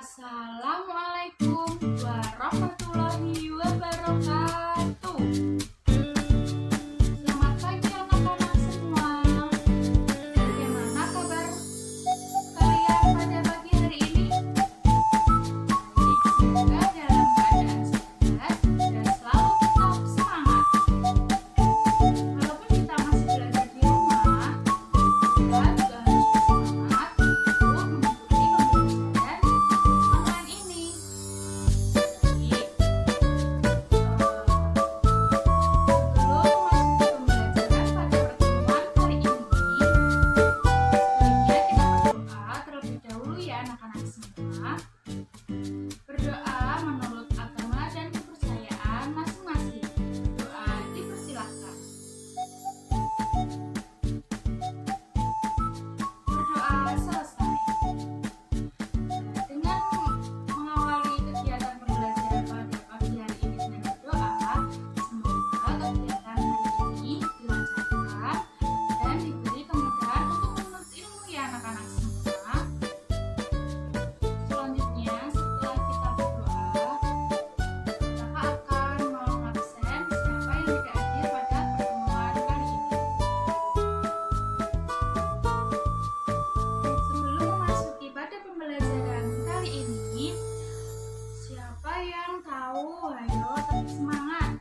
Assalamualaikum warahmatullahi wabarakatuh. Selamat pagi anak-anak semua. Bagaimana kabar kalian pada pagi hari ini? Baik, semoga dalam keadaan sehat dan selalu tetap semangat. Walaupun kita masih belajar di rumah, kita juga harus bersemangat untuk mengikuti pembelajaran online ini. Jadi, sebelum masuk ke pembelajaran pada pertemuan kali ini, sebaiknya kita berdoa terlebih dahulu ya anak-anak semua. Berdoa menurut agama dan kepercayaan masing-masing. Doa dipersilahkan. Berdoa selesai. Dengan mengawali kegiatan pembelajaran pada pagi hari ini dengan berdoa, semoga kegiatan hari ini dilancarkan dan diberi kemudahan untuk menuntut ilmu ya anak-anak semua. Selanjutnya, setelah kita berdoa, kakak akan mengabsen siapa yang tidak hadir pada pertemuan kali ini. Sebelum memasuki pada pembelajaran kali ini, siapa yang tahu? Ayo tetap semangat.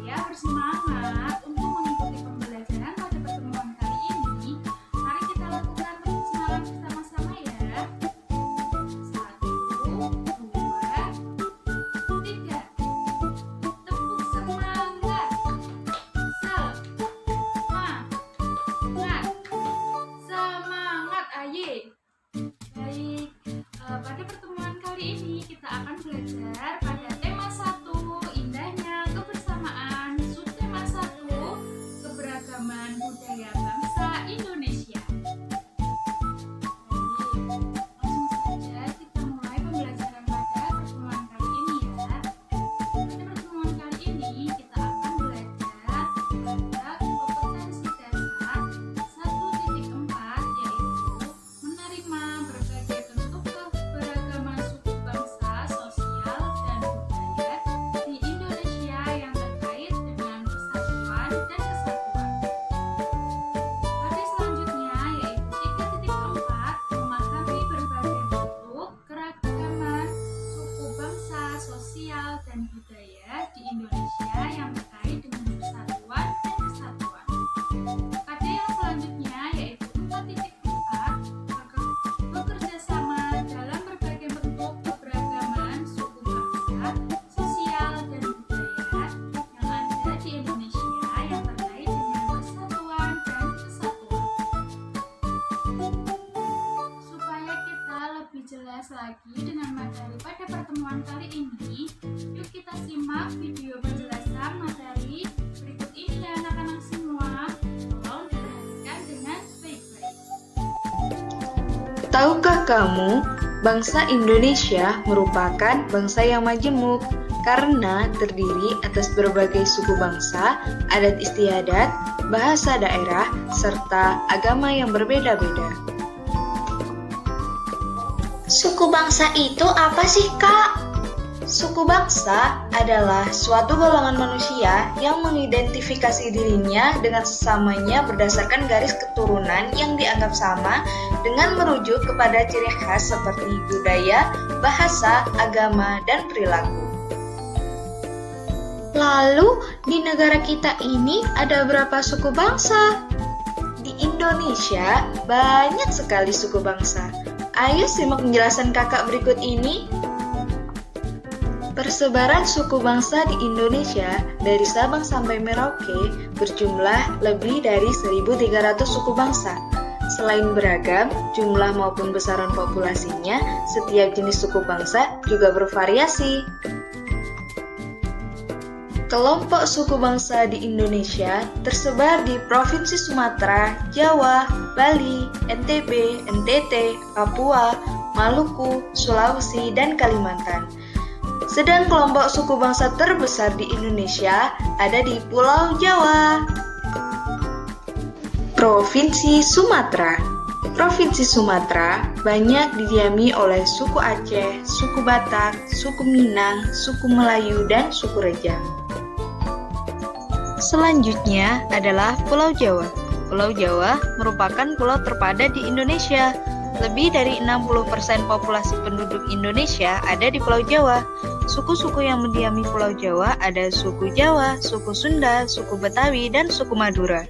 Ya, supaya bersemangat untuk mengikuti pembelajaran pada pertemuan kali ini, mari kita lakukan perkenalan bersama-sama ya. 1, 2, 3. Tepuk semangat. Semangat, aye. Baik, pada pertemuan kali ini kita akan belajar pada tema 1, indahnya kebersamaan. Subtema 1, keberagaman budaya bangsa Indonesia. Baik, langsung saja kita mulai pembelajaran pada pertemuan kali ini ya. Pada pertemuan kali ini kita akan belajar pada kompetensi dasar 1.4, yaitu menerima berbagai bentuk keberagaman suku bangsa, sosial, dan budaya di Indonesia yang terkait dengan persatuan dan kesatuan. Pada selanjutnya yaitu 3.4, memahami berbagai bentuk keragaman suku bangsa, sosial, dan budaya di Indonesia yang terkait dengan persatuan dan kesatuan. Pada yang selanjutnya yaitu 4.4, bekerja sama dalam berbagai bentuk keberagaman suku bangsa, sosial, dan budaya yang ada di Indonesia yang terkait dengan persatuan dan kesatuan. Supaya kita lebih jelas lagi dengan materi pada pertemuan kali ini, yuk kita simak video penjelasan materi berikut ini ya anak-anak semua. Tolong diperhatikan dengan baik-baik. Tahukah kamu, bangsa Indonesia merupakan bangsa yang majemuk karena terdiri atas berbagai suku bangsa, adat istiadat, bahasa daerah, serta agama yang berbeda-beda. Suku bangsa itu apa sih, Kak? Suku bangsa adalah suatu golongan manusia yang mengidentifikasi dirinya dengan sesamanya berdasarkan garis keturunan yang dianggap sama dengan merujuk kepada ciri khas seperti budaya, bahasa, agama, dan perilaku. Lalu, di negara kita ini ada berapa suku bangsa? Di Indonesia banyak sekali suku bangsa. Ayo simak penjelasan kakak berikut ini. Persebaran suku bangsa di Indonesia dari Sabang sampai Merauke berjumlah lebih dari 1.300 suku bangsa. Selain beragam, jumlah maupun besaran populasinya, setiap jenis suku bangsa juga bervariasi. Kelompok suku bangsa di Indonesia tersebar di Provinsi Sumatera, Jawa, Bali, NTB, NTT, Papua, Maluku, Sulawesi, dan Kalimantan. Sedang kelompok suku bangsa terbesar di Indonesia ada di Pulau Jawa. Provinsi Sumatera. Provinsi Sumatera banyak didiami oleh suku Aceh, suku Batak, suku Minang, suku Melayu, dan suku Rejang. Selanjutnya adalah Pulau Jawa. Pulau Jawa merupakan pulau terpadat di Indonesia. Lebih dari 60% populasi penduduk Indonesia ada di Pulau Jawa. Suku-suku yang mendiami Pulau Jawa ada suku Jawa, suku Sunda, suku Betawi, dan suku Madura.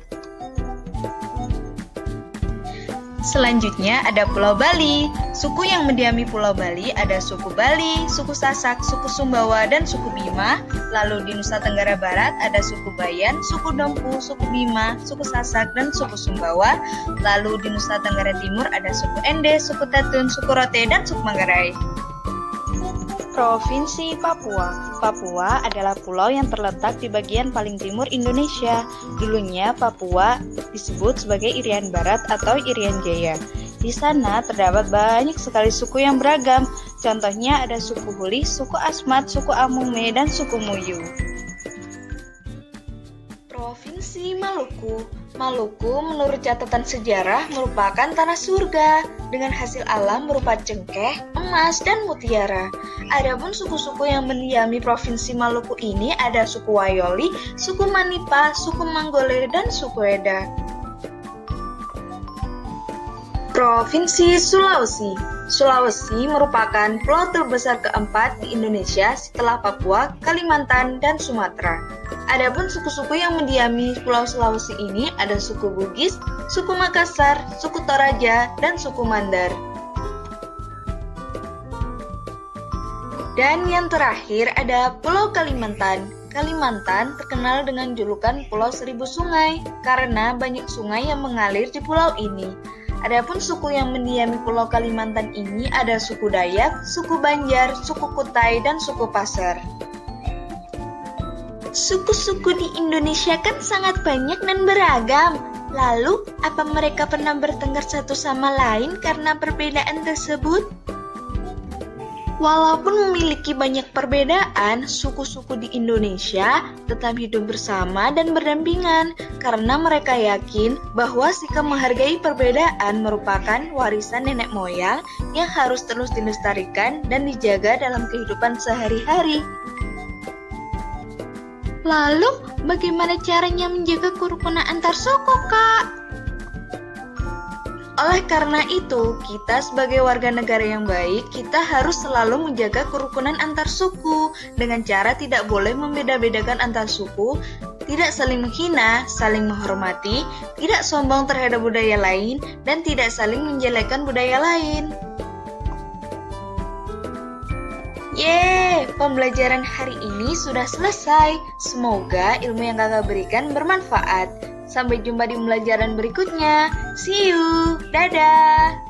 Selanjutnya ada Pulau Bali. Suku yang mendiami Pulau Bali ada suku Bali, suku Sasak, suku Sumbawa, dan suku Bima. Lalu di Nusa Tenggara Barat ada suku Bayan, suku Dompu, suku Bima, suku Sasak, dan suku Sumbawa. Lalu di Nusa Tenggara Timur ada suku Ende, suku Tetun, suku Rote, dan suku Manggarai. Provinsi Papua. Papua adalah pulau yang terletak di bagian paling timur Indonesia. Dulunya Papua disebut sebagai Irian Barat atau Irian Jaya. Di sana terdapat banyak sekali suku yang beragam. Contohnya ada suku Huli, suku Asmat, suku Amume, dan suku Muyu. Provinsi Maluku. Maluku menurut catatan sejarah merupakan tanah surga dengan hasil alam berupa cengkeh, emas, dan mutiara. Adapun suku-suku yang mendiami Provinsi Maluku ini ada suku Wayoli, suku Manipa, suku Manggole, dan suku Eda. Provinsi Sulawesi. Sulawesi merupakan pulau terbesar keempat di Indonesia setelah Papua, Kalimantan, dan Sumatera. Adapun suku-suku yang mendiami Pulau Sulawesi ini ada suku Bugis, suku Makassar, suku Toraja, dan suku Mandar. Dan yang terakhir ada Pulau Kalimantan. Kalimantan terkenal dengan julukan Pulau Seribu Sungai karena banyak sungai yang mengalir di pulau ini. Adapun suku yang mendiami Pulau Kalimantan ini ada suku Dayak, suku Banjar, suku Kutai, dan suku Pasar. Suku-suku di Indonesia kan sangat banyak dan beragam. Lalu, apa mereka pernah bertengkar satu sama lain karena perbedaan tersebut? Walaupun memiliki banyak perbedaan, suku-suku di Indonesia tetap hidup bersama dan berdampingan karena mereka yakin bahwa sikap menghargai perbedaan merupakan warisan nenek moyang yang harus terus dilestarikan dan dijaga dalam kehidupan sehari-hari. Lalu, bagaimana caranya menjaga kerukunan antar suku, Kak? Oleh karena itu, kita sebagai warga negara yang baik, kita harus selalu menjaga kerukunan antar suku dengan cara tidak boleh membeda-bedakan antar suku, tidak saling menghina, saling menghormati, tidak sombong terhadap budaya lain, dan tidak saling menjelekkan budaya lain. Yeay, pembelajaran hari ini sudah selesai. Semoga ilmu yang kakak berikan bermanfaat. Sampai jumpa di pembelajaran berikutnya. See you. Dadah.